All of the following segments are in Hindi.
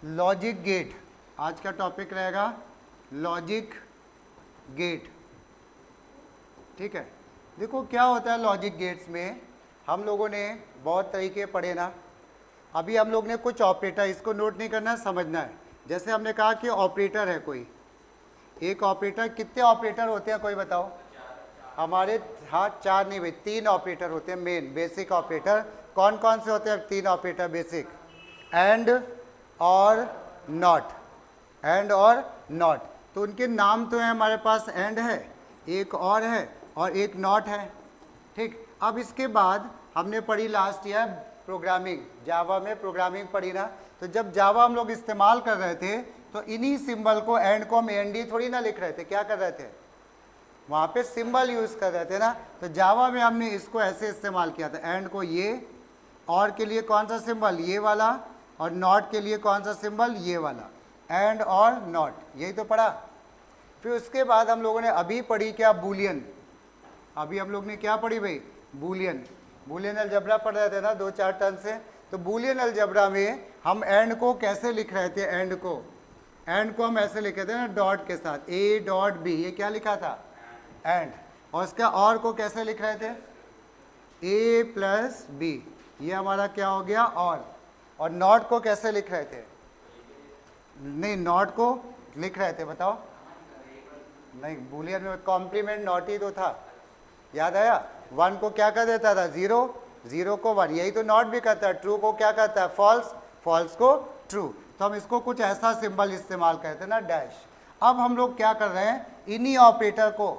लॉजिक गेट, आज का टॉपिक रहेगा लॉजिक गेट। ठीक है, देखो क्या होता है लॉजिक गेट्स में, हम लोगों ने बहुत तरीके पढ़े ना। अभी हम लोग ने कुछ ऑपरेटर, इसको नोट नहीं करना है, समझना है। जैसे हमने कहा कि ऑपरेटर है कोई, एक ऑपरेटर, कितने ऑपरेटर होते हैं कोई बताओ? हमारे हाँ, चार नहीं भाई, 3 ऑपरेटर होते हैं मेन बेसिक ऑपरेटर। कौन कौन से होते हैं 3 ऑपरेटर बेसिक? एंड और नॉट, एंड और नॉट। तो उनके नाम तो है हमारे पास, एंड है, एक और है, और एक नॉट है। ठीक, अब इसके बाद हमने पढ़ी लास्ट ईयर प्रोग्रामिंग, जावा में प्रोग्रामिंग पढ़ी ना। तो जब जावा हम लोग इस्तेमाल कर रहे थे तो इन्हीं सिंबल को, एंड को हम एनडी थोड़ी ना लिख रहे थे, क्या कर रहे थे? वहाँ पे सिंबल यूज़ कर रहे थे ना। तो जावा में हमने इसको ऐसे इस्तेमाल किया था, एंड को ये, और के लिए कौन सा सिंबल? ये वाला, और नॉट के लिए कौन सा सिंबल? ये वाला, एंड और नॉट, यही तो पढ़ा। फिर उसके बाद हम लोगों ने अभी पढ़ी क्या? बूलियन। अभी हम लोग ने क्या पढ़ी भाई? बूलियन। बूलियन अलजबरा पढ़ रहे थे ना 2-4 टर्म से। तो बूलियन अलजबरा में हम एंड को कैसे लिख रहे थे? एंड को हम ऐसे लिखे थे ना, डॉट के साथ, ए डॉट बी, ये क्या लिखा था? एंड। और इसका और को कैसे लिख रहे थे? ए प्लस बी, ये हमारा क्या हो गया? और नॉट को कैसे लिख रहे थे? नहीं, नॉट को लिख रहे थे, बताओ। नहीं, बूलियन में कॉम्प्लीमेंट नॉट ही तो था, याद आया? 1 को क्या कर देता था? 0, 0 को 1, यही तो नॉट भी करता है। ट्रू को क्या करता है? फॉल्स, फॉल्स को ट्रू। तो हम इसको कुछ ऐसा सिंबल इस्तेमाल करते हैं ना, डैश। अब हम लोग क्या कर रहे हैं? इन्हीं ऑपरेटर को,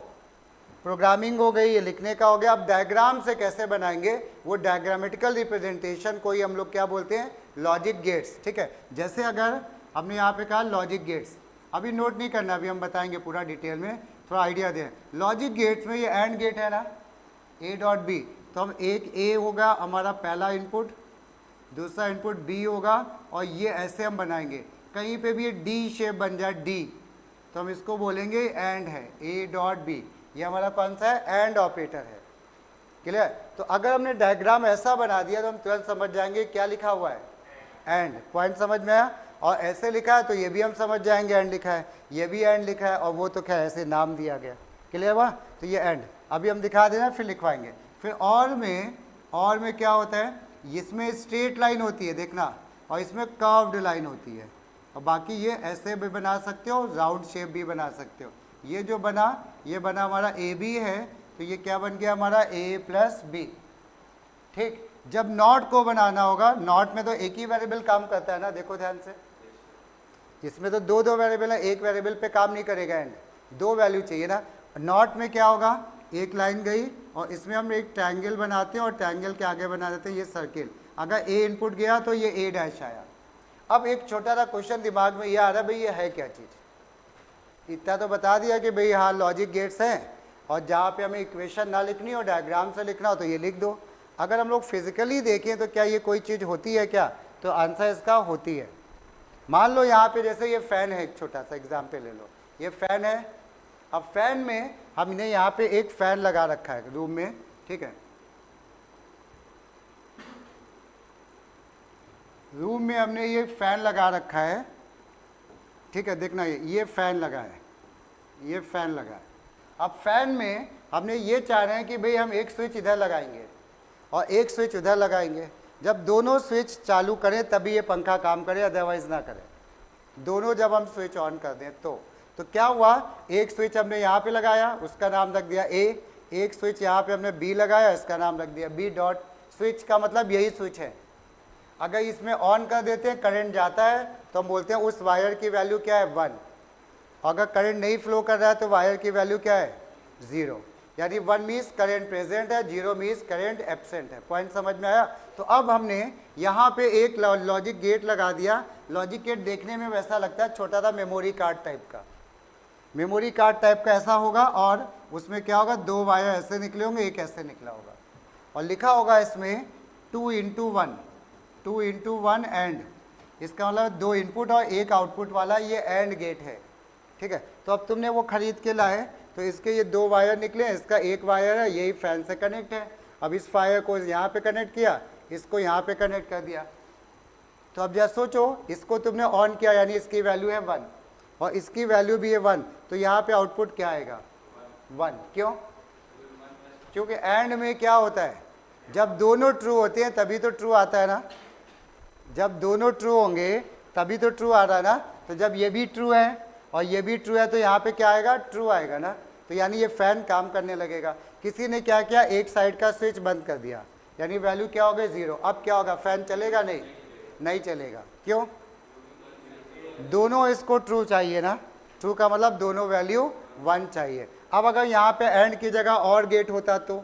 प्रोग्रामिंग हो गई, ये लिखने का हो गया। अब डायग्राम से कैसे बनाएंगे? वो डायग्रामेटिकल रिप्रेजेंटेशन को ही हम लोग क्या बोलते हैं? Logic gates. ठीक है, जैसे अगर हमने यहाँ पे कहा लॉजिक गेट्स, अभी नोट नहीं करना, अभी हम बताएंगे पूरा डिटेल में, थोड़ा आइडिया दें। लॉजिक गेट्स में ये एंड गेट है ना, ए डॉट बी, तो हम एक ए होगा हमारा पहला इनपुट, दूसरा इनपुट बी होगा, और ये ऐसे हम बनाएंगे। कहीं पे भी ये डी शेप बन जाए, डी, तो हम इसको बोलेंगे एंड है, ए डॉट बी। ये हमारा कौन सा है? एंड ऑपरेटर है। क्लियर? तो अगर हमने डायग्राम ऐसा बना दिया तो हम तुरंत समझ जाएंगे क्या लिखा हुआ है? एंड। पॉइंट समझ में आया? और ऐसे लिखा है तो ये भी हम समझ जाएंगे एंड लिखा है, ये भी एंड लिखा है, और वो तो क्या ऐसे नाम दिया गया। क्लियर हुआ? तो ये एंड। अभी हम दिखा देना, फिर लिखवाएंगे। फिर और में क्या होता है? इसमें स्ट्रेट लाइन होती है, देखना, और इसमें कर्व्ड लाइन होती है, और बाकी ये ऐसे भी बना सकते हो, राउंड शेप भी बना सकते हो। ये जो बना, ये बना हमारा ए बी है, तो ये क्या बन गया हमारा? ए प्लस बी। ठीक, जब नॉट को बनाना होगा, नॉट में तो एक ही वेरिएबल काम करता है ना, देखो ध्यान से, इसमें तो दो वेरिएबल है, एक वेरिएबल पे काम नहीं करेगा एंड, 2 वैल्यू चाहिए ना। नॉट में क्या होगा? एक लाइन गई, और इसमें हम एक ट्रायंगल बनाते हैं, और ट्रायंगल के आगे बना देते हैं ये सर्किल। अगर ए इनपुट गया तो ये ए डैश आया। अब एक छोटा सा क्वेश्चन दिमाग में ये आ रहा है, भाई ये है क्या चीज़? इतना तो बता दिया कि भाई हाँ लॉजिक गेट्स हैं, और जहाँ पे हमें इक्वेशन ना लिखनी हो, डायग्राम से लिखना हो तो ये लिख दो। अगर हम लोग फिजिकली देखें तो क्या ये कोई चीज़ होती है क्या? तो आंसर इसका होती है। मान लो यहाँ पे जैसे ये फैन है, एक छोटा सा एग्जाम्पल ले लो, ये फैन है। अब फैन में हमने यहाँ पे एक फैन लगा रखा है रूम में, ठीक है, रूम में हमने ये फैन लगा रखा है, ठीक है, देखना ये फैन लगा है, ये फैन लगा है। अब फैन में हमने ये चाह रहे हैं कि भाई हम एक स्विच इधर लगाएंगे और एक स्विच उधर लगाएंगे। जब दोनों स्विच चालू करें तभी ये पंखा काम करे, अदरवाइज ना करे। दोनों जब हम स्विच ऑन कर दें तो क्या हुआ? एक स्विच हमने यहाँ पे लगाया, उसका नाम रख दिया ए, एक स्विच यहाँ पे हमने बी लगाया, इसका नाम रख दिया बी डॉट। स्विच का मतलब यही स्विच है। अगर इसमें ऑन कर देते हैं, करंट जाता है, तो हम बोलते हैं उस वायर की वैल्यू क्या है? 1। अगर करंट नहीं फ्लो कर रहा है तो वायर की वैल्यू क्या है? 0। यानी 1 मीन्स करंट प्रेजेंट है, 0 मीन्स करंट एब्सेंट है। पॉइंट समझ में आया? तो अब हमने यहाँ पे एक लॉजिक गेट लगा दिया। लॉजिक गेट देखने में वैसा लगता है, छोटा सा मेमोरी कार्ड टाइप का, मेमोरी कार्ड टाइप का ऐसा होगा, और उसमें क्या होगा? 2 वायर ऐसे निकले होंगे, एक ऐसे निकला होगा, और लिखा होगा इसमें 2 into 1, 2 into 1 एंड। इसका मतलब 2 इनपुट और 1 आउटपुट वाला ये एंड गेट है, ठीक है। तो अब तुमने वो खरीद के लाए, तो इसके ये 2 वायर निकले, इसका 1 वायर है, यही फैन से कनेक्ट है। अब इस वायर को यहाँ पे कनेक्ट किया, इसको यहाँ पे कनेक्ट कर दिया, तो अब जरा सोचो, इसको तुमने ऑन किया यानी इसकी वैल्यू है 1 और इसकी वैल्यू भी है 1, तो यहाँ पे आउटपुट क्या आएगा 1। क्यों? क्योंकि एंड में क्या होता है, जब दोनों ट्रू होते हैं तभी तो ट्रू आता है ना, जब दोनों ट्रू होंगे तभी तो ट्रू आ रहा है ना। तो जब ये भी ट्रू है और ये भी ट्रू है तो यहाँ पे क्या आएगा, ट्रू आएगा ना। तो यानी ये फैन काम करने लगेगा। किसी ने क्या किया, एक साइड का स्विच बंद कर दिया, यानी वैल्यू क्या हो गई 0। अब क्या होगा, फैन चलेगा? नहीं चलेगा। क्यों? दोनों इसको ट्रू चाहिए ना, ट्रू का मतलब दोनों वैल्यू 1 चाहिए। अब अगर यहाँ पे एंड की जगह और गेट होता तो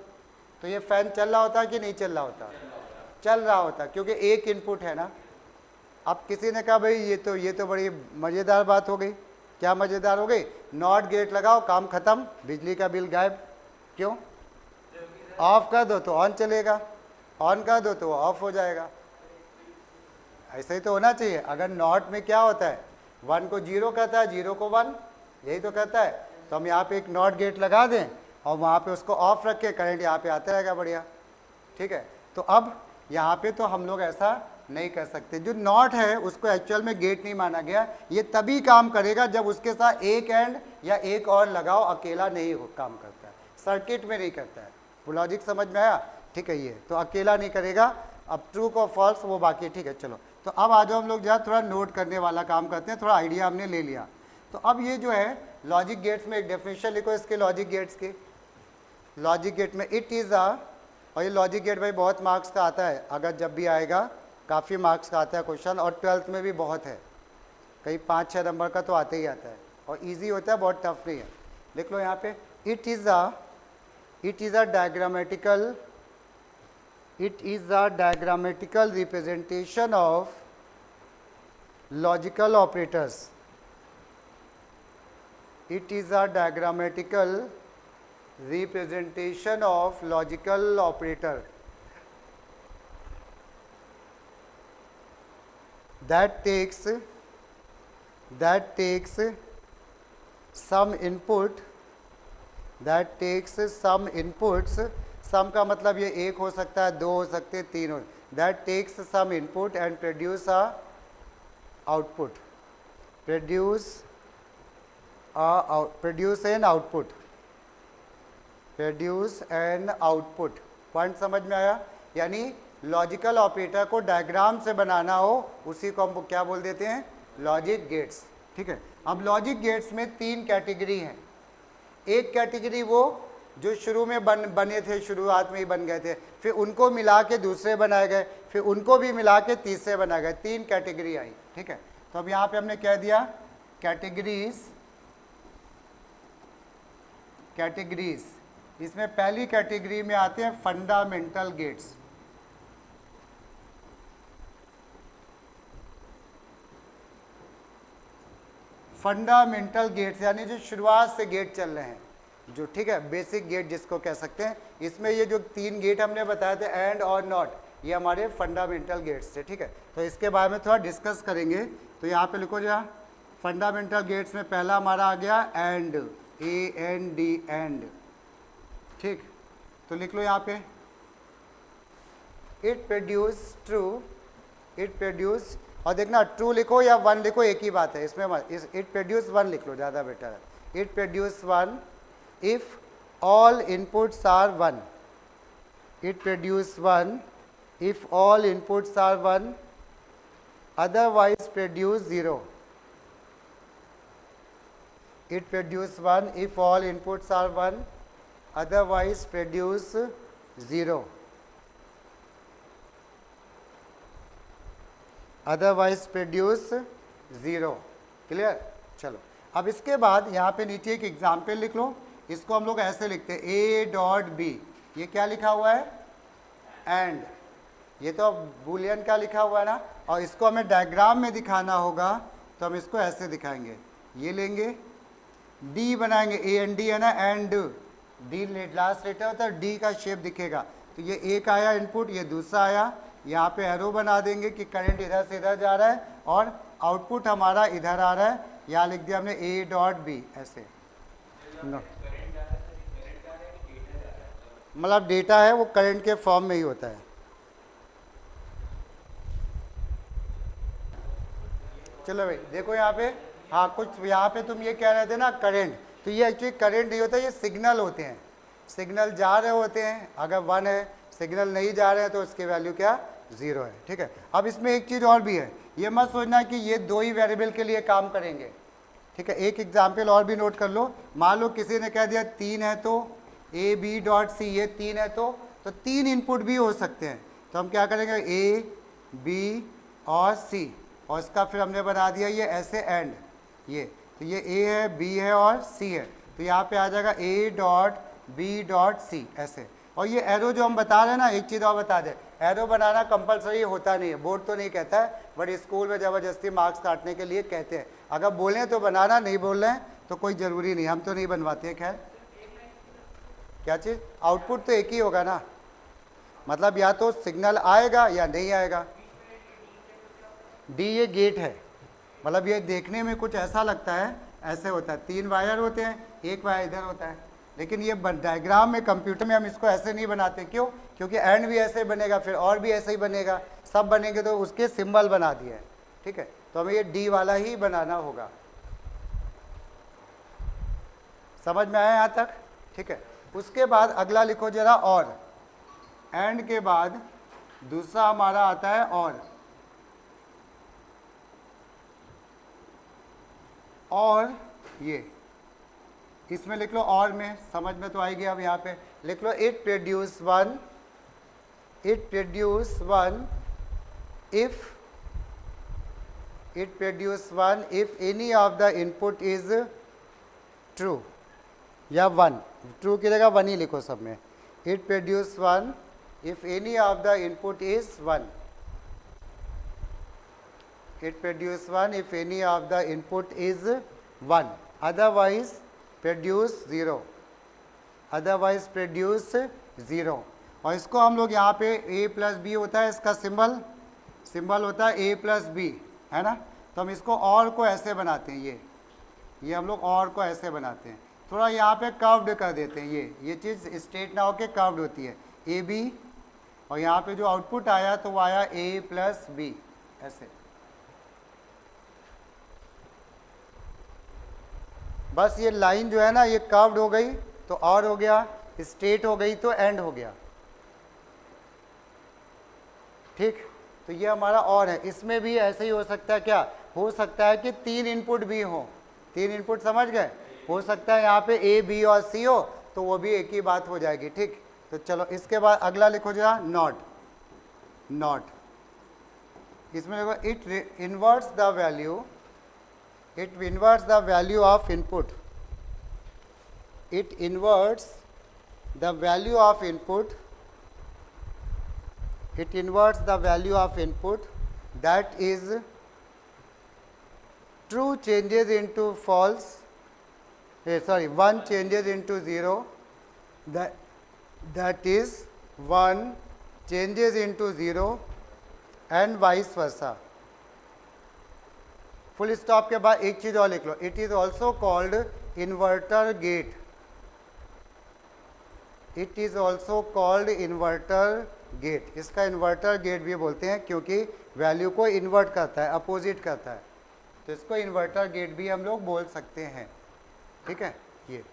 ये फैन चल रहा होता कि नहीं चल रहा होता? चल रहा होता, क्योंकि एक इनपुट है ना। अब किसी ने कहा भाई ये तो बड़ी मज़ेदार बात हो गई। क्या मज़ेदार हो गई? नॉट गेट लगाओ, काम खत्म, बिजली का बिल गायब। क्यों? ऑफ कर दो तो ऑन चलेगा, ऑन कर दो तो ऑफ हो जाएगा। ऐसे ही तो होना चाहिए। अगर नॉट में क्या होता है, 1 को 0 कहता है, 0 को 1, यही तो कहता है। तो हम यहाँ पे एक नॉट गेट लगा दें और वहाँ पे उसको ऑफ रख के करंट यहाँ पे आता रहेगा, बढ़िया। ठीक है, तो अब यहाँ पे तो हम लोग ऐसा नहीं कर सकते। जो नॉट है उसको एक्चुअल में गेट नहीं माना गया। ये तभी काम करेगा जब उसके साथ एक एंड या एक और लगाओ, अकेला नहीं काम करता है, सर्किट में नहीं करता है। वो लॉजिक समझ में आया? ठीक है, ये तो अकेला नहीं करेगा। अब ट्रू को फॉल्स वो बाकी, ठीक है। चलो, तो अब आ जाओ हम लोग जहाँ थोड़ा नोट करने वाला काम करते हैं, थोड़ा आइडिया हमने ले लिया। तो अब ये जो है लॉजिक गेट्स में एक डेफिनेशन लिखो इसके, लॉजिक गेट्स के। लॉजिक गेट में इट इज़ अ, और ये लॉजिक गेट भाई बहुत मार्क्स का आता है, अगर जब भी आएगा काफ़ी मार्क्स का आता है क्वेश्चन, और 12th में भी बहुत है, कहीं 5-6 नंबर का तो आते ही आता है, और ईजी होता है, बहुत टफ नहीं है। देख लो यहाँ पे, it is a diagrammatical, it is a diagrammatical representation of logical operators. It is a diagrammatical representation of logical operator that takes some inputs, सम का मतलब ये एक हो सकता है, 2 हो सकते हैं, 3 हो, that takes some input and produce output, produce an output. Point समझ में आया? यानी लॉजिकल ऑपरेटर को डायग्राम से बनाना हो, उसी को हम क्या बोल देते हैं, लॉजिक गेट्स। ठीक है, अब लॉजिक गेट्स में 3 कैटेगरी हैं। एक कैटेगरी वो जो शुरू में बने थे, शुरुआत में ही बन गए थे, फिर उनको मिला के दूसरे बनाए गए, फिर उनको भी मिला के तीसरे बनाए गए, 3 कैटेगरी आई। ठीक है, तो अब यहाँ पे हमने कह दिया कैटेगरीज। इसमें पहली कैटेगरी में आते हैं फंडामेंटल गेट्स। फंडामेंटल गेट्स यानी जो शुरुआत से गेट चल रहे हैं, जो, ठीक है, बेसिक गेट जिसको कह सकते हैं। इसमें ये जो 3 गेट हमने बताए थे, एंड और नॉट, ये हमारे फंडामेंटल गेट्स थे। ठीक है, तो इसके बारे में थोड़ा डिस्कस करेंगे। तो यहाँ पे लिखो जरा, फंडामेंटल गेट्स में पहला हमारा आ गया एंड, AND, एंड। ठीक, तो लिख लो यहाँ पे, it produce true, it produce, और देखना ट्रू लिखो या 1 लिखो, एक ही बात है इसमें, इट प्रोड्यूस 1 लिख लो, ज़्यादा बेटर है। It produce 1 if all inputs are 1. It produce 1 if all inputs are 1, otherwise produce 0. It produce 1 if all inputs are 1, otherwise produce 0. Otherwise produce 0. Clear? चलो, अब इसके बाद यहाँ पे नीचे एक एग्जाम्पल लिख लो। इसको हम लोग ऐसे लिखते हैं, A.B, ये क्या लिखा हुआ है, एंड, ये तो बूलियन का लिखा हुआ है ना, और इसको हमें डायग्राम में दिखाना होगा, तो हम इसको ऐसे दिखाएंगे, ये लेंगे, D बनाएंगे, AND है ना, एंड D लास्ट लेटर होता है, D का शेप दिखेगा। तो ये एक आया इनपुट, ये दूसरा आया, यहाँ पे एरो बना देंगे कि करंट इधर से इधर जा रहा है और आउटपुट हमारा इधर आ रहा है। यहाँ लिख दिया हमने A.B, ऐसे। मतलब डेटा है वो करंट के फॉर्म में ही होता है। चलो भाई देखो यहाँ पे, हाँ कुछ यहाँ पे तुम ये कह रहे थे ना करंट, तो ये एक्चुअली करंट नहीं होता, ये सिग्नल होते हैं। सिग्नल जा रहे होते हैं, अगर 1 है, सिग्नल नहीं जा रहे हैं तो उसकी वैल्यू क्या 0 है। ठीक है, अब इसमें एक चीज़ और भी है, ये मत सोचना कि ये 2 ही वेरिएबल के लिए काम करेंगे। ठीक है, एक एग्जाम्पल और भी नोट कर लो। मान लो किसी ने कह दिया 3 है तो ए बी डॉट सी, ये 3 है तो 3 इनपुट भी हो सकते हैं। तो हम क्या करेंगे, ए बी और सी, और इसका फिर हमने बना दिया ये ऐसे एंड, ये तो ये ए है, बी है और सी है, तो यहाँ पे आ जाएगा A dot B dot C ऐसे। और ये एरो जो हम बता रहे हैं ना, एक चीज़ और बता दें, एरो बनाना कंपलसरी होता नहीं है, बोर्ड तो नहीं कहता है, बट स्कूल में ज़बरदस्ती मार्क्स काटने के लिए कहते हैं। अगर बोलें तो बनाना, नहीं बोल रहे हैं तो कोई ज़रूरी नहीं, हम तो नहीं बनवाते हैं। खैर क्या चीज़, आउटपुट तो एक ही होगा ना, मतलब या तो सिग्नल आएगा या नहीं आएगा। डी ये गेट है, मतलब ये देखने में कुछ ऐसा लगता है, ऐसे होता है, 3 वायर होते हैं, एक वायर इधर होता है, लेकिन ये डायग्राम में कंप्यूटर में हम इसको ऐसे नहीं बनाते। क्यों? क्योंकि एंड भी ऐसे बनेगा, फिर और भी ऐसे ही बनेगा, सब बनेंगे तो उसके सिंबल बना दिए हैं। ठीक है, तो हमें ये डी वाला ही बनाना होगा। समझ में आया यहाँ तक? ठीक है, उसके बाद अगला लिखो जरा, और एंड के बाद दूसरा हमारा आता है और ये इसमें लिख लो, और में समझ में तो आएगी। अब यहाँ पे लिख लो, it produce one if any of the input is true, या 1, ट्रू की जगह 1 ही लिखो सब में। It produce 1 if any of the input is 1, it produce 1 if any of the input is 1, otherwise produce 0, otherwise produce 0। और इसको हम लोग यहाँ पे a प्लस बी होता है, इसका सिंबल होता है a प्लस बी, है ना। तो हम इसको और को ऐसे बनाते हैं, ये हम लोग और को ऐसे बनाते हैं, थोड़ा यहाँ पे कर्व्ड कर देते हैं। ये चीज़ स्ट्रेट ना होके कर्व्ड होती है, ए बी, और यहाँ पे जो आउटपुट आया तो वो आया a प्लस बी ऐसे। बस ये लाइन जो है ना, ये कर्व्ड हो गई तो और हो गया, स्ट्रेट हो गई तो एंड हो गया। ठीक, तो ये हमारा और है। इसमें भी ऐसे ही हो सकता है, क्या हो सकता है कि 3 इनपुट भी हो, 3 इनपुट समझ गए, हो सकता है यहाँ पे ए बी और सी हो, तो वो भी एक ही बात हो जाएगी। ठीक, तो चलो इसके बाद अगला लिखो जरा, नॉट। इसमें देखो, it इन्वर्ट्स the value of input, it inverts the value of input that is true changes into false, 1 changes into 0, that is 1 changes into 0 and vice versa। Full stop के बाद एक चीज और लिख लो, it is also called inverter gate, it is also called inverter gate. इसका इन्वर्टर गेट भी बोलते हैं क्योंकि वैल्यू को इन्वर्ट करता है, अपोजिट करता है, तो इसको इन्वर्टर गेट भी हम लोग बोल सकते हैं। ठीक है, ये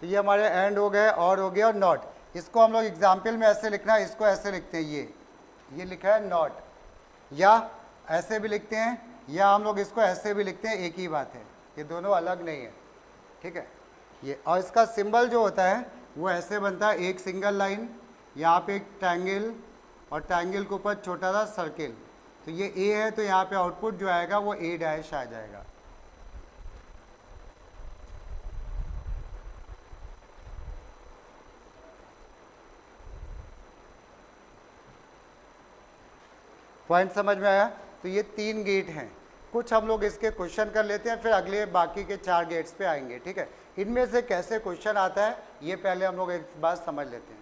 तो ये हमारे एंड हो गए, और हो गया, और नॉट। इसको हम लोग एग्जाम्पल में ऐसे लिखना है, इसको ऐसे लिखते हैं, ये लिखा है नॉट, या ऐसे भी लिखते हैं, या हम लोग इसको ऐसे भी लिखते हैं, एक ही बात है, ये दोनों अलग नहीं है। ठीक है, ये और इसका सिंबल जो होता है वो ऐसे बनता है, एक सिंगल लाइन, यहाँ पे एक ट्रायंगल, और ट्रायंगल के ऊपर छोटा सा सर्किल। तो ये ए है, तो यहाँ पे आउटपुट जो आएगा वो ए डैश आ जाएगा। पॉइंट समझ में आया? तो ये 3 गेट हैं, कुछ हम लोग इसके क्वेश्चन कर लेते हैं, फिर अगले बाकी के 4 गेट्स पे आएंगे। ठीक है, इनमें से कैसे क्वेश्चन आता है ये पहले हम लोग एक बात समझ लेते हैं।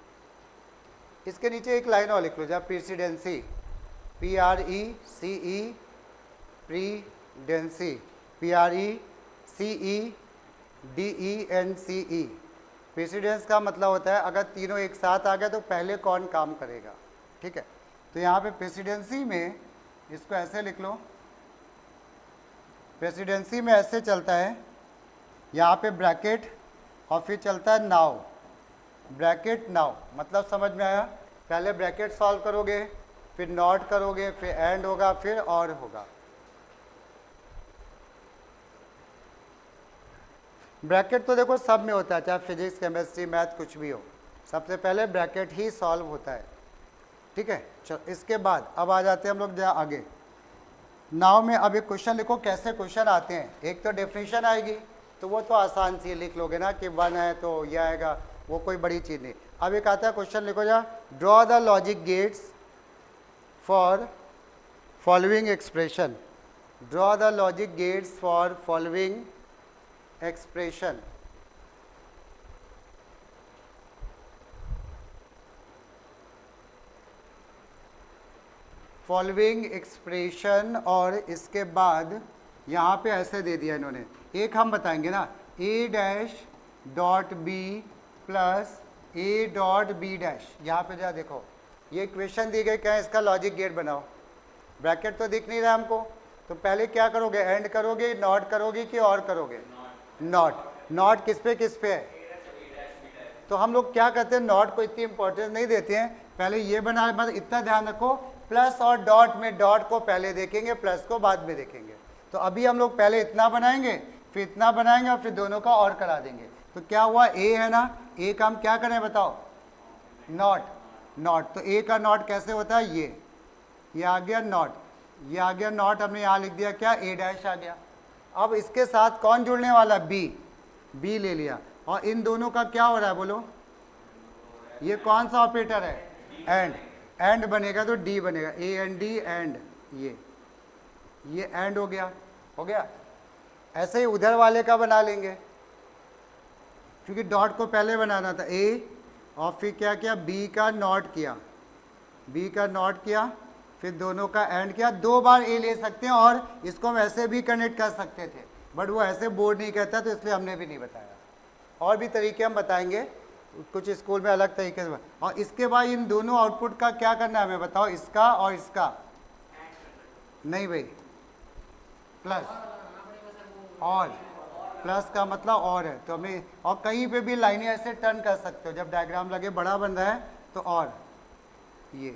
इसके नीचे एक लाइन और लिख लो, जब प्रेसिडेंसी, PRECE, प्रीडेंसी, PRECEDENCE। प्रेसिडेंस का मतलब होता है अगर तीनों एक साथ आ गए तो पहले कौन काम करेगा। ठीक है, तो यहाँ पे प्रेसिडेंसी में इसको ऐसे लिख लो, प्रेसिडेंसी में ऐसे चलता है, यहाँ पे ब्रैकेट और फिर चलता है नाउ, ब्रैकेट नाउ, मतलब समझ में आया? पहले ब्रैकेट सॉल्व करोगे, फिर नॉट करोगे, फिर एंड होगा, फिर और होगा। ब्रैकेट तो देखो सब में होता है, चाहे फिजिक्स, केमिस्ट्री, मैथ कुछ भी हो, सबसे पहले ब्रैकेट ही सॉल्व होता है। ठीक है, चलो इसके बाद अब आ जाते हैं हम लोग जहाँ आगे। नाव में अब एक क्वेश्चन लिखो, कैसे क्वेश्चन आते हैं। एक तो डेफिनेशन आएगी, तो वो तो आसान सी लिख लोगे ना कि 1 है तो यह आएगा, वो कोई बड़ी चीज़ नहीं। अब एक आता है क्वेश्चन लिखो जहाँ, draw the logic gates for following expression, draw the logic gates for following expression. Following expression, और इसके बाद यहाँ पे ऐसे दे दिया इन्होंने, एक हम बताएंगे ना, a dash dot B plus a dot B dash. यहाँ पे जा देखो, ये इक्वेशन दी गई, क्या है इसका लॉजिक गेट बनाओ। ब्रैकेट तो दिख नहीं रहा हमको, तो पहले क्या करोगे, एंड करोगे, नॉट करोगे कि और करोगे? नॉट। नॉट किस पे है? तो हम लोग क्या करते हैं, नॉट को इतनी इंपॉर्टेंस नहीं देते हैं, पहले ये बना, मतलब इतना ध्यान रखो, प्लस और डॉट में डॉट को पहले देखेंगे, प्लस को बाद में देखेंगे। तो अभी हम लोग पहले इतना बनाएंगे, फिर इतना बनाएंगे, और फिर दोनों का और करा देंगे। तो क्या हुआ, ए है ना, ए का हम क्या करें बताओ, नॉट। नॉट, तो ए का नॉट कैसे होता है, ये आ गया नॉट, ये आ गया नॉट, हमने यहाँ लिख दिया क्या, ए डैश आ गया। अब इसके साथ कौन जुड़ने वाला, बी, बी ले लिया, और इन दोनों का क्या हो रहा है बोलो, ये कौन सा ऑपरेटर है, एंड। एंड बनेगा तो डी बनेगा, ए एन डी एंड, ये एंड हो गया। ऐसे ही उधर वाले का बना लेंगे, क्योंकि डॉट को पहले बनाना था, ए, और फिर क्या किया, बी का नॉट किया, बी का नॉट किया, फिर दोनों का एंड किया। 2 बार ए ले सकते हैं, और इसको हम ऐसे भी कनेक्ट कर सकते थे, बट वो ऐसे बोर्ड नहीं कहता, तो इसलिए हमने भी नहीं बताया। और भी तरीके हम बताएंगे, कुछ स्कूल में अलग तरीके से। और इसके बाद इन दोनों आउटपुट का क्या करना है हमें बताओ, इसका और इसका, नहीं भाई, प्लस, और प्लस का मतलब और है, तो हमें, और कहीं पे भी लाइनें ऐसे टर्न कर सकते हो, जब डायग्राम लगे बड़ा बन रहा है तो, और ये,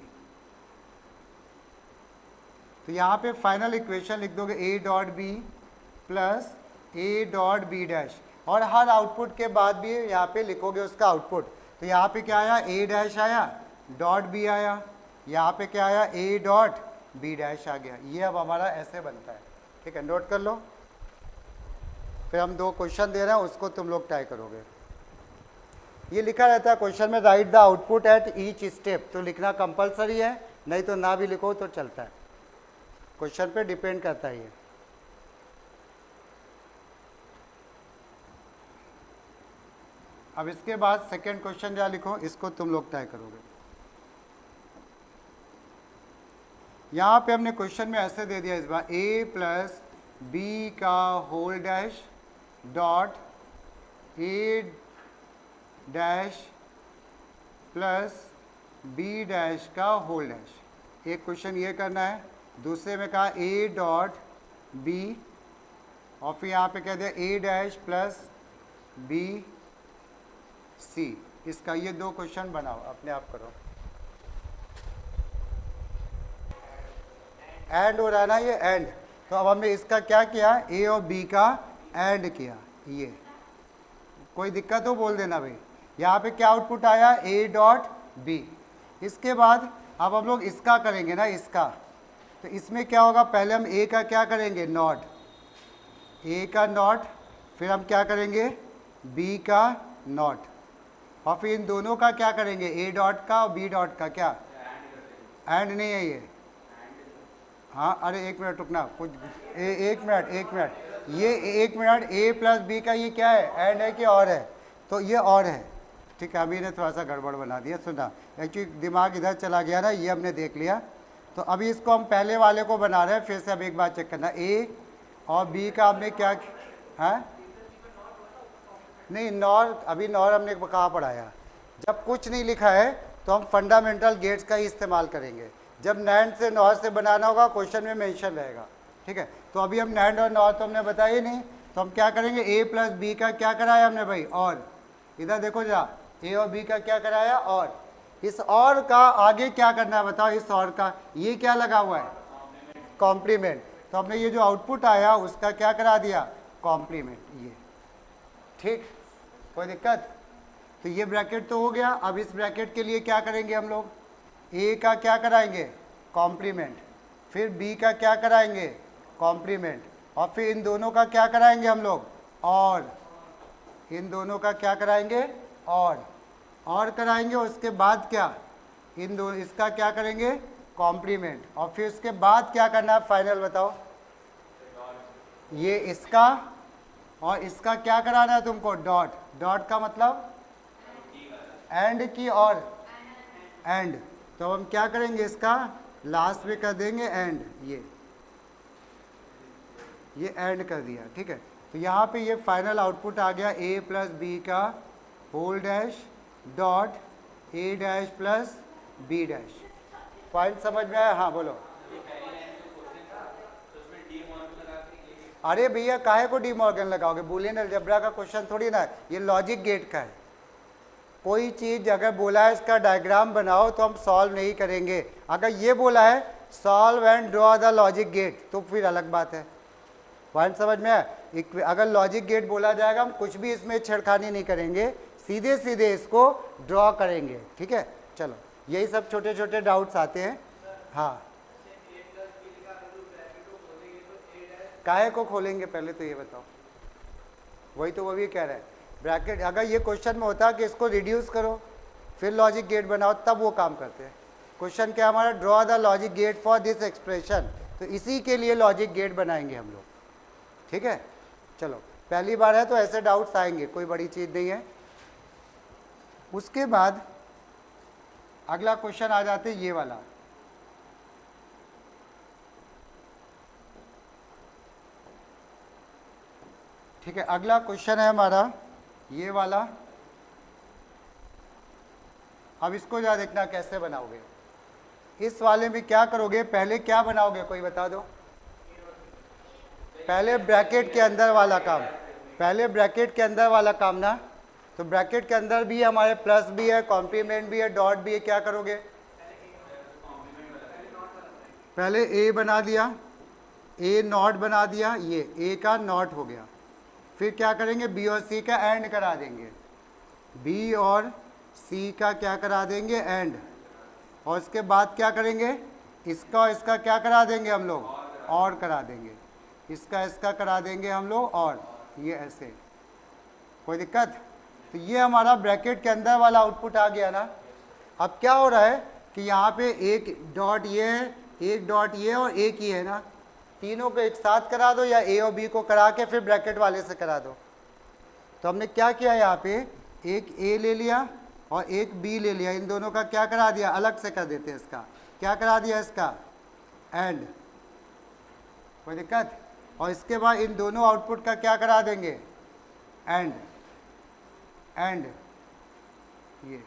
तो यहाँ पे फाइनल इक्वेशन लिख दोगे, A dot B plus A dot B dash, और हर आउटपुट के बाद भी यहाँ पे लिखोगे उसका आउटपुट। तो यहाँ पे क्या आया, ए डैश आया, डॉट बी आया, यहाँ पे क्या आया, ए डॉट बी डैश आ गया। ये अब हमारा ऐसे बनता है। ठीक है, नोट कर लो। फिर हम 2 क्वेश्चन दे रहे हैं, उसको तुम लोग ट्राई करोगे। ये लिखा रहता है क्वेश्चन में, right the output at each step, तो लिखना कंपलसरी है, नहीं तो ना भी लिखो तो चलता है, क्वेश्चन पे डिपेंड करता है ये। अब इसके बाद सेकेंड क्वेश्चन जहाँ लिखो, इसको तुम लोग ट्राई करोगे। यहाँ पे हमने क्वेश्चन में ऐसे दे दिया इस बार, a प्लस बी का whole dash dot A dash plus B dash का होल डैश। एक क्वेश्चन ये करना है, दूसरे में कहा a डॉट बी, और फिर यहाँ पे कह दिया a dash plus B C. इसका ये 2 क्वेश्चन बनाओ, अपने आप करो। एंड हो रहा है ना ये, एंड, तो अब हमने इसका क्या किया, ए और बी का एंड किया। ये कोई दिक्कत हो बोल देना भाई। यहाँ पे क्या आउटपुट आया, ए डॉट बी। इसके बाद अब हम लोग इसका करेंगे ना, इसका, तो इसमें क्या होगा, पहले हम ए का क्या करेंगे, नॉट, ए का नॉट, फिर हम क्या करेंगे, बी का नॉट, और फिर इन दोनों का क्या करेंगे, ए डॉट का और बी डॉट का क्या, एंड नहीं है ये, हाँ, अरे एक मिनट रुकना, कुछ एक मिनट, ये 1 मिनट, ए प्लस बी का ये क्या है, एंड है कि और है, तो ये और है। ठीक है, अभी ने थोड़ा सा गड़बड़ बना दिया, सुना, एक्चुअली दिमाग इधर चला गया ना, ये हमने देख लिया। तो अभी इसको हम पहले वाले को बना रहे हैं, फिर से अब एक बार चेक करना, ए और बी का हमने क्या है, नहीं नॉर, अभी नॉर हमने कहाँ पढ़ाया, जब कुछ नहीं लिखा है तो हम फंडामेंटल गेट्स का ही इस्तेमाल करेंगे, जब नैंड से नॉर से बनाना होगा क्वेश्चन में मेंशन रहेगा। ठीक है। तो अभी हम नैंड और नॉर तो हमने बताया ही नहीं, तो हम क्या करेंगे, ए प्लस बी का क्या कराया हमने भाई, और इधर देखो जरा, ए और बी का क्या कराया, और इस और का आगे क्या करना है बताओ, इस और का ये क्या लगा हुआ है, कॉम्प्लीमेंट। तो हमने ये जो आउटपुट आया उसका क्या करा दिया, कॉम्प्लीमेंट, ये ठीक, कोई दिक्कत। तो ये ब्रैकेट तो हो गया। अब इस ब्रैकेट के लिए क्या करेंगे हम लोग, ए का क्या कराएंगे, कॉम्प्लीमेंट, फिर बी का क्या कराएंगे, कॉम्प्लीमेंट, और फिर इन दोनों का क्या कराएंगे हम लोग, और इन दोनों का क्या कराएंगे, और कराएंगे। उसके बाद क्या, इन दोनों इसका क्या करेंगे, कॉम्प्लीमेंट, और फिर उसके बाद क्या करना है फाइनल बताओ, ये इसका और इसका क्या कराना है तुमको, डॉट। डॉट का मतलब एंड की, और एंड, तो हम क्या करेंगे, इसका लास्ट में कर देंगे एंड, ये एंड कर दिया, ठीक है। तो यहाँ पे ये फाइनल आउटपुट आ गया, ए प्लस बी का whole dash dot A dash plus B dash. Point समझ में आया, हाँ बोलो। अरे भैया काहे को डी मॉर्गन लगाओगे, बूलियन अलजेब्रा का क्वेश्चन थोड़ी ना है, ये लॉजिक गेट का है। कोई चीज़ अगर बोला है इसका डायग्राम बनाओ तो हम सॉल्व नहीं करेंगे, अगर ये बोला है solve and draw the logic gate तो फिर अलग बात है। पॉइंट समझ में आया। अगर लॉजिक गेट बोला जाएगा हम कुछ भी इसमें छेड़खानी नहीं करेंगे, सीधे सीधे इसको ड्रॉ करेंगे, ठीक है। चलो यही सब छोटे छोटे डाउट्स आते हैं। हाँ काहे को खोलेंगे पहले तो ये बताओ, वही तो वो भी कह रहे हैं। ब्रैकेट अगर ये क्वेश्चन में होता कि इसको रिड्यूस करो फिर लॉजिक गेट बनाओ तब वो काम करते हैं। क्वेश्चन क्या हमारा, draw the logic get for this expression, तो इसी के लिए लॉजिक गेट बनाएंगे हम लोग, ठीक है। चलो पहली बार है तो ऐसे डाउट्स आएंगे, कोई बड़ी चीज़ नहीं है। उसके बाद अगला क्वेश्चन आ जाते ये वाला, ठीक है। अगला क्वेश्चन है हमारा ये वाला। अब इसको जा देखना कैसे बनाओगे। इस वाले में क्या करोगे, पहले क्या बनाओगे कोई बता दो, पहले ब्रैकेट के अंदर वाला काम, पहले ब्रैकेट के अंदर वाला काम ना। तो ब्रैकेट के अंदर भी हमारे प्लस भी है, कॉम्प्लीमेंट भी है, डॉट भी है, क्या करोगे, पहले ए बना दिया, ए नॉट बना दिया, ये ए का नॉट हो गया। फिर क्या करेंगे, बी और सी का एंड करा देंगे, बी और सी का क्या करा देंगे, एंड, और इसके बाद क्या करेंगे, इसका और इसका क्या करा देंगे हम लोग, और करा देंगे, इसका इसका करा देंगे हम लोग, और ये ऐसे, कोई दिक्कत। तो ये हमारा ब्रैकेट के अंदर वाला आउटपुट आ गया ना। अब क्या हो रहा है कि यहाँ पे एक डॉट ये है, एक डॉट ये और एक ही है ना, तीनों को एक साथ करा दो या ए और बी को करा के फिर ब्रैकेट वाले से करा दो। तो हमने क्या किया, यहाँ पे एक ए ले लिया और एक बी ले लिया, इन दोनों का क्या करा दिया, अलग से कर देते हैं, इसका क्या करा दिया, इसका एंड, कोई दिक्कत। और इसके बाद इन दोनों आउटपुट का क्या करा देंगे, एंड, एंड, ये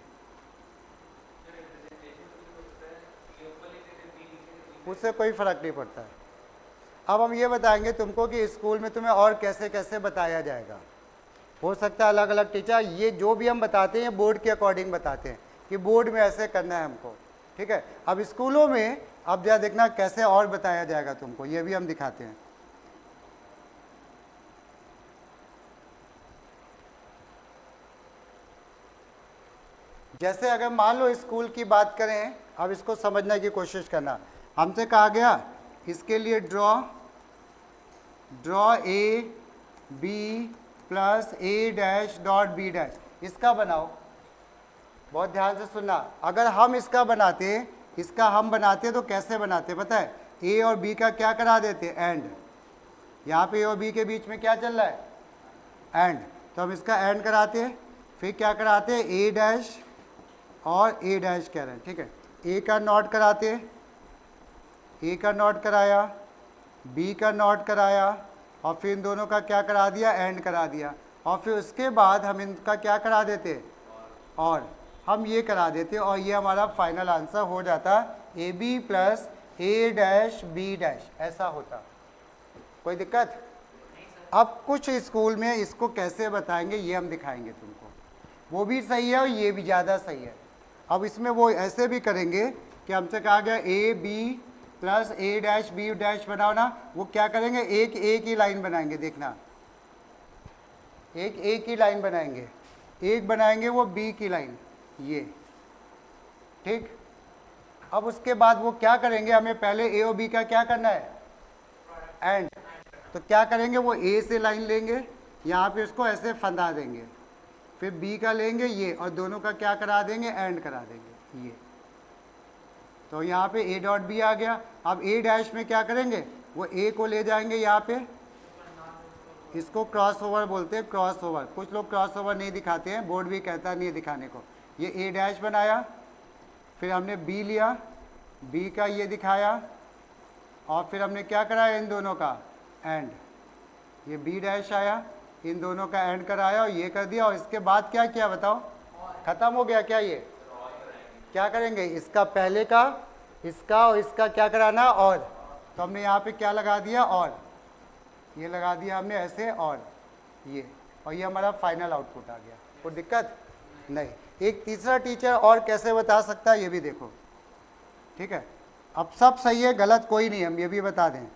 उससे कोई फर्क नहीं पड़ता है। अब हम ये बताएंगे तुमको कि स्कूल में तुम्हें और कैसे कैसे बताया जाएगा। हो सकता है अलग अलग टीचर, ये जो भी हम बताते हैं बोर्ड के अकॉर्डिंग बताते हैं कि बोर्ड में ऐसे करना है हमको, ठीक है। अब स्कूलों में अब जरा देखना कैसे और बताया जाएगा तुमको, ये भी हम दिखाते हैं। जैसे अगर मान लो स्कूल की बात करें, अब इसको समझने की कोशिश करना। हमसे कहा गया इसके लिए draw A B plus A dash dot B dash, इसका बनाओ। बहुत ध्यान से सुनना, अगर हम इसका बनाते, इसका हम बनाते तो कैसे बनाते पता है, ए और बी का क्या करा देते, एंड। यहाँ पे ए और बी के बीच में क्या चल रहा है, एंड, तो हम इसका एंड कराते, फिर क्या कराते, ए डैश और ए डैश कह रहे हैं, ठीक है। ए का नॉट कराते, ए का नॉट कराया, बी का नॉट कराया, और फिर इन दोनों का क्या करा दिया, एंड करा दिया, और फिर उसके बाद हम इनका क्या करा देते, और हम ये करा देते, और ये हमारा फाइनल आंसर हो जाता A B plus A dash B dash, ऐसा होता। कोई दिक्कत? अब कुछ स्कूल में इसको कैसे बताएंगे ये हम दिखाएंगे तुमको, वो भी सही है और ये भी ज़्यादा सही है। अब इसमें वो ऐसे भी करेंगे कि हमसे कहा गया A B plus A dash B dash बनाओ ना, वो क्या करेंगे, एक ही लाइन बनाएंगे, देखना एक ही लाइन बनाएंगे, एक बनाएंगे वो बी की लाइन, ये ठीक। अब उसके बाद वो क्या करेंगे, हमें पहले ए और बी का क्या करना है, एंड। तो क्या करेंगे, वो ए से लाइन लेंगे, यहाँ पे उसको ऐसे फंदा देंगे, फिर बी का लेंगे ये, और दोनों का क्या करा देंगे, एंड करा देंगे ये। तो यहाँ पे ए डॉट बी आ गया। अब ए डैश में क्या करेंगे, वो ए को ले जाएंगे यहाँ पे, इसको क्रॉस ओवर बोलते हैं, क्रॉस ओवर। कुछ लोग क्रॉस ओवर नहीं दिखाते हैं, बोर्ड भी कहता नहीं है दिखाने को। ये ए डैश बनाया, फिर हमने बी लिया, बी का ये दिखाया, और फिर हमने क्या कराया, इन दोनों का एंड। ये बी डैश आया, इन दोनों का एंड कराया और ये कर दिया, और इसके बाद क्या किया बताओ, खत्म हो गया क्या? ये क्या करेंगे, इसका पहले का, इसका और इसका क्या कराना, और। तो हमने यहाँ पे क्या लगा दिया, और ये लगा दिया हमने ऐसे, और ये हमारा फाइनल आउटपुट आ गया। कोई दिक्कत नहीं। एक तीसरा टीचर और कैसे बता सकता है ये भी देखो, ठीक है। अब सब सही है, गलत कोई नहीं, हम ये भी बता दें,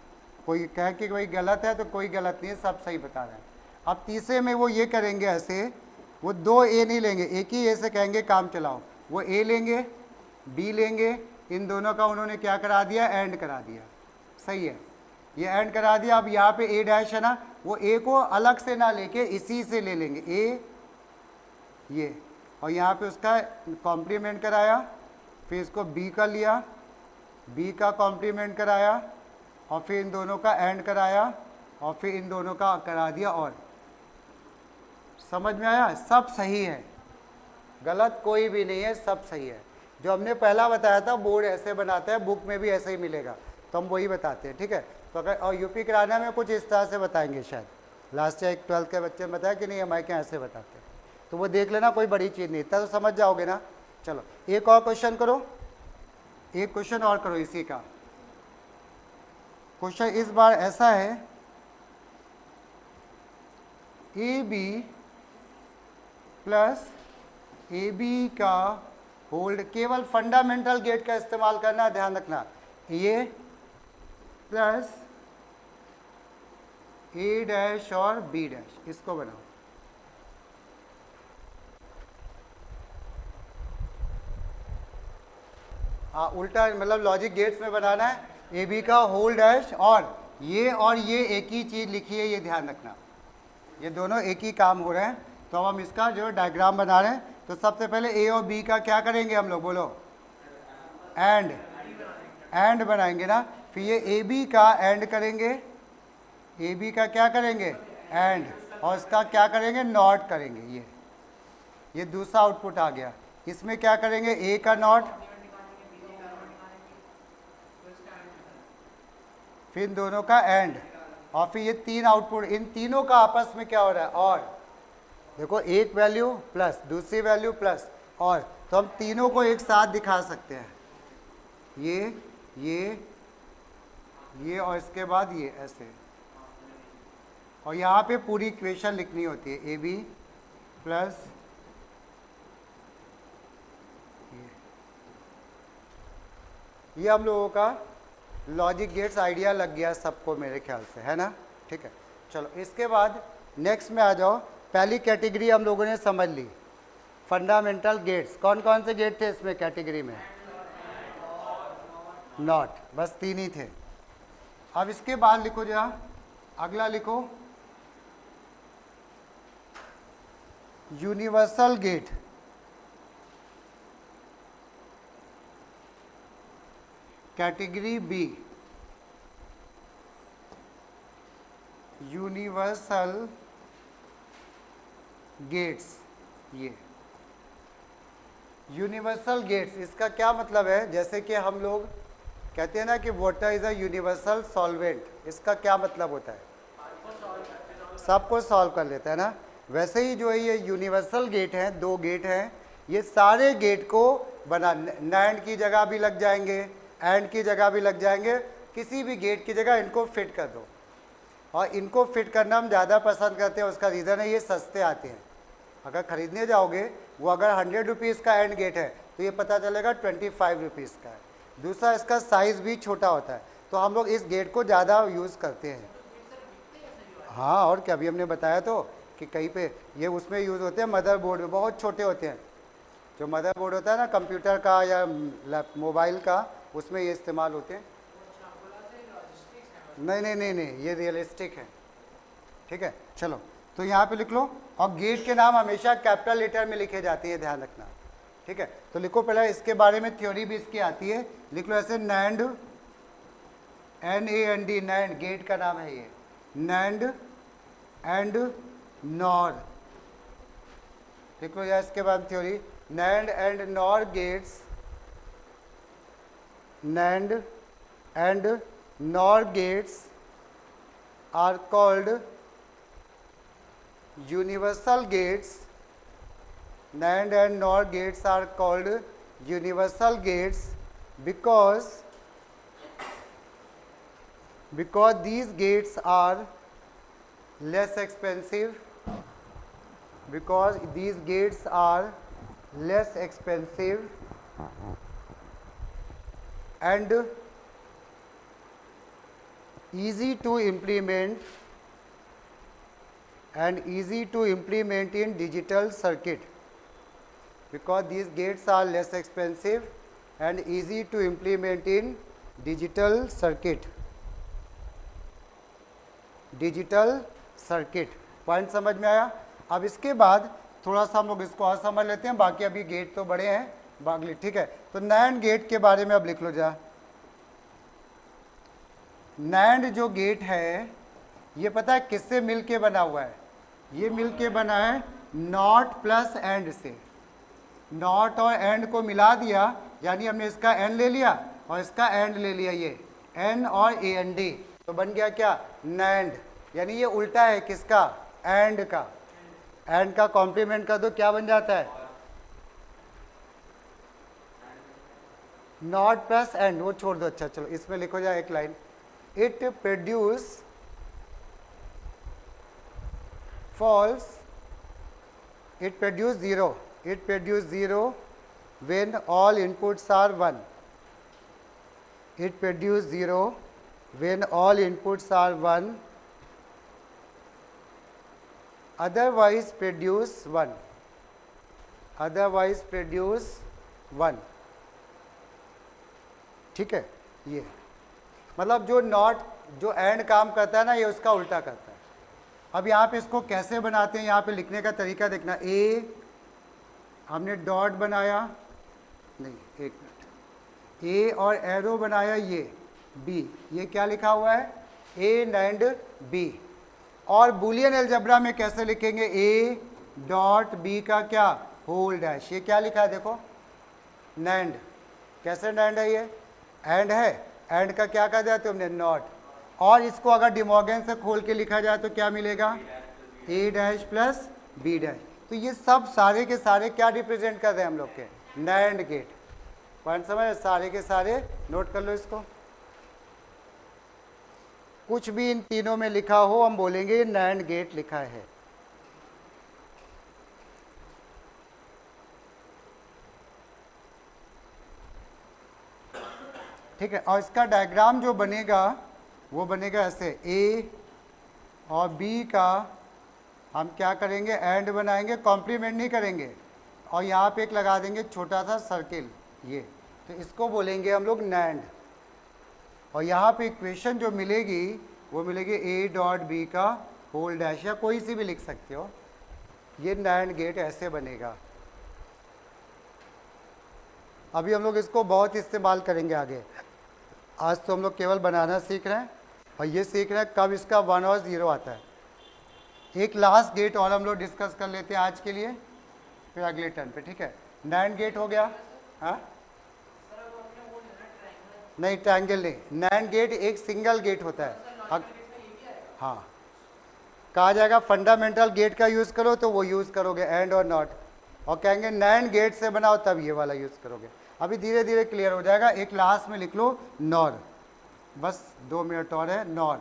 कोई कह कि कोई गलत है तो कोई गलत नहीं है, सब सही बता रहे हैं। अब तीसरे में वो ये करेंगे ऐसे, वो दो ए नहीं लेंगे, एक ही ए से कहेंगे काम चलाओ, वो ए लेंगे, बी लेंगे, इन दोनों का उन्होंने क्या करा दिया, एंड करा दिया। सही है, ये एंड करा दिया। अब यहाँ पे ए डैश है ना, वो ए को अलग से ना लेके इसी से ले लेंगे, ए ये, और यहाँ पे उसका कॉम्प्लीमेंट कराया, फिर इसको बी का लिया, बी का कॉम्प्लीमेंट कराया, और फिर इन दोनों का एंड कराया, और फिर इन दोनों का करा दिया, और। समझ में आया? सब सही है, गलत कोई भी नहीं है, सब सही है। जो हमने पहला बताया था, बोर्ड ऐसे बनाते हैं, बुक में भी ऐसे ही मिलेगा, तो हम वही बताते हैं, ठीक है। तो अगर और यूपी कराना में कुछ इस तरह से बताएंगे शायद, लास्ट ईयर 12th के बच्चे ने बताया कि नहीं हमारे क्या ऐसे बताते हैं, तो वो देख लेना, कोई बड़ी चीज़ नहीं, इतना तो समझ जाओगे ना। चलो एक और क्वेश्चन करो, एक क्वेश्चन और करो इसी का। क्वेश्चन इस बार ऐसा है, A B plus A B का होल्ड, केवल फंडामेंटल गेट का इस्तेमाल करना, ध्यान रखना, ये प्लस ए डैश और बी डैश, इसको बनाओ। हाँ उल्टा, मतलब लॉजिक गेट्स में बनाना है, ए बी का होल डैश और ये एक ही चीज़ लिखी है, ये ध्यान रखना, ये दोनों एक ही काम हो रहे हैं। तो अब हम इसका जो डायग्राम बना रहे हैं, तो सबसे पहले ए और बी का क्या करेंगे हम लोग, बोलो, एंड बनाएंगे ना। फिर ये ए बी का एंड करेंगे, ए बी का क्या करेंगे, एंड, और इसका क्या करेंगे, नॉट करेंगे। ये दूसरा आउटपुट आ गया। इसमें क्या करेंगे, ए का नॉट, फिर इन दोनों का एंड, और फिर ये तीन आउटपुट, इन तीनों का आपस में क्या हो रहा है, और। देखो एक वैल्यू प्लस दूसरी वैल्यू प्लस, और। तो हम तीनों को एक साथ दिखा सकते हैं, ये और इसके बाद ये ऐसे, और यहाँ पे पूरी इक्वेशन लिखनी होती है, ए बी प्लस ये हम लोगों का लॉजिक गेट्स आइडिया लग गया सबको मेरे ख्याल से, है ना, ठीक है। चलो इसके बाद नेक्स्ट में आ जाओ। पहली कैटेगरी हम लोगों ने समझ ली, फंडामेंटल गेट्स। कौन कौन से गेट थे इसमें कैटेगरी में, नॉट, बस तीन ही थे। अब इसके बाद लिखो जरा, अगला लिखो universal gate. Category B, universal gates. ये यूनिवर्सल गेट्स, इसका क्या मतलब है, जैसे कि हम लोग कहते हैं ना कि water is a universal solvent, इसका क्या मतलब होता है, सबको सॉल्व कर लेता है ना। वैसे ही जो है ये यूनिवर्सल गेट हैं, दो गेट हैं, ये सारे गेट को बना, नैंड की जगह भी लग जाएंगे, एंड की जगह भी लग जाएंगे, किसी भी गेट की जगह इनको फिट कर दो। और इनको फिट करना हम ज़्यादा पसंद करते हैं। उसका रीज़न है ये सस्ते आते हैं। अगर ख़रीदने जाओगे, वो अगर 100 रुपीज़ का एंड गेट है तो ये पता चलेगा 25 रुपीज़ का है। दूसरा, इसका साइज़ भी छोटा होता है, तो हम लोग इस गेट को ज़्यादा यूज़ करते हैं। हाँ, और क्या, अभी हमने बताया तो कि कहीं पे ये उसमें यूज़ होते हैं, मदरबोर्ड में बहुत छोटे होते हैं। जो मदरबोर्ड होता है ना कंप्यूटर का या मोबाइल का, उसमें ये इस्तेमाल होते हैं। नहीं नहीं नहीं नहीं, ये रियलिस्टिक है। ठीक है, चलो तो यहाँ पे लिख लो। और गेट के नाम हमेशा कैपिटल लेटर में लिखे जाते हैं, ध्यान रखना। ठीक है, तो लिखो पहले, इसके बारे में थ्योरी भी इसकी आती है, लिख लो ऐसे, नैंड, NAND, नैंड गेट का नाम है ये, नैंड एंड नॉर। लिख लो या इसके बाद theory, NAND and NOR gates, NAND and NOR gates are called universal gates. NAND and NOR gates are called universal gates because these gates are less expensive, because these gates are less expensive and easy to implement in digital circuit. Because these gates are less expensive and easy to implement in digital circuit. Point समझ में आया? अब इसके बाद थोड़ा सा हम लोग इसको और समझ लेते हैं, बाकी अभी गेट तो बड़े हैं बागली। ठीक है, तो नैंड गेट के बारे में अब लिख लो जा। नैंड जो गेट है, ये पता है किससे मिलके बना हुआ है? ये मिलके बना है नॉट प्लस एंड से। नॉट और एंड को मिला दिया, यानी हमने इसका एन ले लिया और इसका एंड ले लिया, ये एन और AND, तो बन गया क्या? नैंड। यानी ये उल्टा है किसका? एंड का। एंड का कॉम्प्लीमेंट कर दो, क्या बन जाता है? नॉट प्लस एंड, वो छोड़ दो। अच्छा चलो, इसमें लिखो जाए एक line, it produce false, it produce zero when all inputs are 1. It produce 0 when all inputs are 1, otherwise produce 1. ठीक है, ये मतलब जो नॉट, जो एंड काम करता है ना, ये उसका उल्टा करता है। अब यहाँ पे इसको कैसे बनाते हैं, यहाँ पे लिखने का तरीका देखना। ए हमने डॉट बनाया, नहीं एक मिनट, ए और एरो बनाया, ये बी, ये क्या लिखा हुआ है? A NAND B. और बूलियन अलजेब्रा में कैसे लिखेंगे? ए डॉट बी का क्या? Whole dash. ये क्या लिखा है देखो? नैंड। कैसे नैंड है? ये एंड है, एंड का क्या कर दिया तुमने? नॉट। और इसको अगर डिमॉर्गन से खोल के लिखा जाए तो क्या मिलेगा? ए डैश प्लस बी डैश। तो ये सब सारे के सारे क्या रिप्रेजेंट कर रहे हैं हम लोग के? NAND gate. पॉइंट समझ? सारे के सारे नोट कर लो इसको। कुछ भी इन तीनों में लिखा हो, हम बोलेंगे नैंड गेट लिखा है। ठीक है, और इसका डायग्राम जो बनेगा वो बनेगा ऐसे, ए और बी का हम क्या करेंगे? एंड बनाएंगे, कॉम्प्लीमेंट नहीं करेंगे, और यहाँ पे एक लगा देंगे छोटा सा सर्किल, ये, तो इसको बोलेंगे हम लोग नैंड। और यहाँ पे इक्वेशन जो मिलेगी वो मिलेगी ए डॉट बी का होल डैश, या कोई सी भी लिख सकते हो। ये नैंड गेट ऐसे बनेगा। अभी हम लोग इसको बहुत इस्तेमाल करेंगे आगे। आज तो हम लोग केवल बनाना सीख रहे हैं और ये सीख रहे हैं कब इसका 1 और 0 आता है। एक लास्ट गेट और हम लोग डिस्कस कर लेते हैं आज के लिए, फिर अगले टर्न पे। ठीक है, नैंड गेट हो गया। हाँ नहीं, ट्रायंगल नहीं, नैंड गेट एक सिंगल गेट होता है। हाँ, कहा जाएगा फंडामेंटल गेट का यूज़ करो तो वो यूज़ करोगे एंड और नॉट, और कहेंगे नैंड गेट से बनाओ तब ये वाला यूज़ करोगे। अभी धीरे धीरे क्लियर हो जाएगा। एक लास्ट में लिख लो नॉर, बस 2 मिनट और है। नॉर,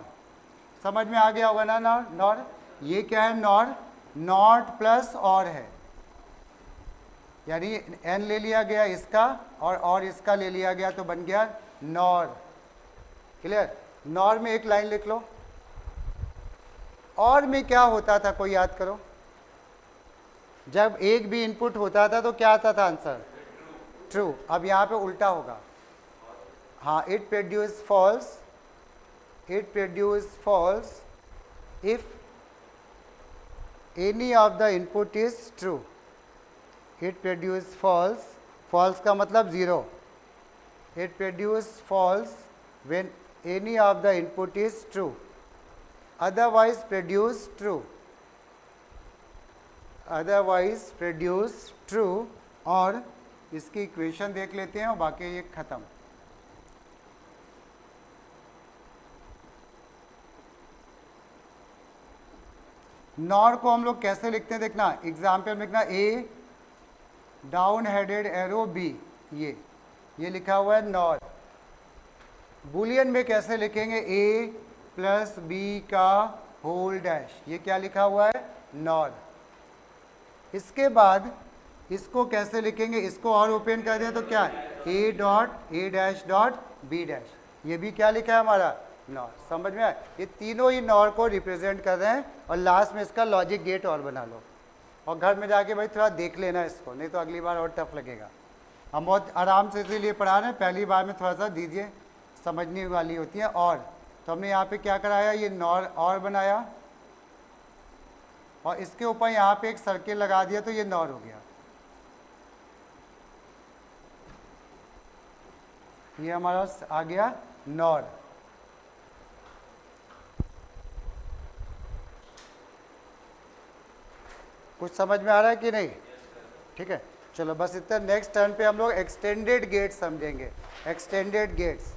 समझ में आ गया होगा ना नॉर नॉर? ये क्या है नॉर? नॉट प्लस और है, यानी एन ले लिया गया इसका और इसका ले लिया गया तो बन गया नॉर। क्लियर? नॉर में एक लाइन लिख लो। और में क्या होता था, कोई याद करो? जब एक भी इनपुट होता था तो क्या आता था आंसर? ट्रू। अब यहाँ पे उल्टा होगा। हाँ, it produce false, it produce false if any of the input is true. It produce false, false का मतलब zero. It produce false when any of the input is true, otherwise produce true, otherwise produce true. और इसकी इक्वेशन देख लेते हैं और बाकी ये खत्म। नॉर को हम लोग कैसे लिखते हैं देखना, एग्जाम्पल में लिखना ए डाउन हेडेड एरो बी, ये लिखा हुआ है नॉर। बुलियन में कैसे लिखेंगे? ए प्लस बी का होल डैश, ये क्या लिखा हुआ है? नॉर। इसके बाद इसको कैसे लिखेंगे? इसको और ओपन कर दें तो क्या है? A dot A dash dot B dash, ये भी क्या लिखा है हमारा? नॉर। समझ में आया? ये तीनों ही नॉर को रिप्रेजेंट कर रहे हैं और लास्ट में इसका लॉजिक गेट और बना लो और घर में जाके भाई थोड़ा देख लेना इसको, नहीं तो अगली बार और टफ लगेगा। हम बहुत आराम से इसीलिए पढ़ा रहे हैं, पहली बार में थोड़ा सा दीजिए, समझने वाली होती है। और तो हमने यहाँ पे क्या कराया? ये नॉर और बनाया और इसके ऊपर यहाँ पे एक सर्किल लगा दिया तो ये नॉर हो गया। ये हमारा आ गया नॉर। कुछ समझ में आ रहा है कि नहीं? ठीक है, चलो बस इतना। नेक्स्ट टर्न पे हम लोग एक्सटेंडेड गेट्स समझेंगे। Extended gets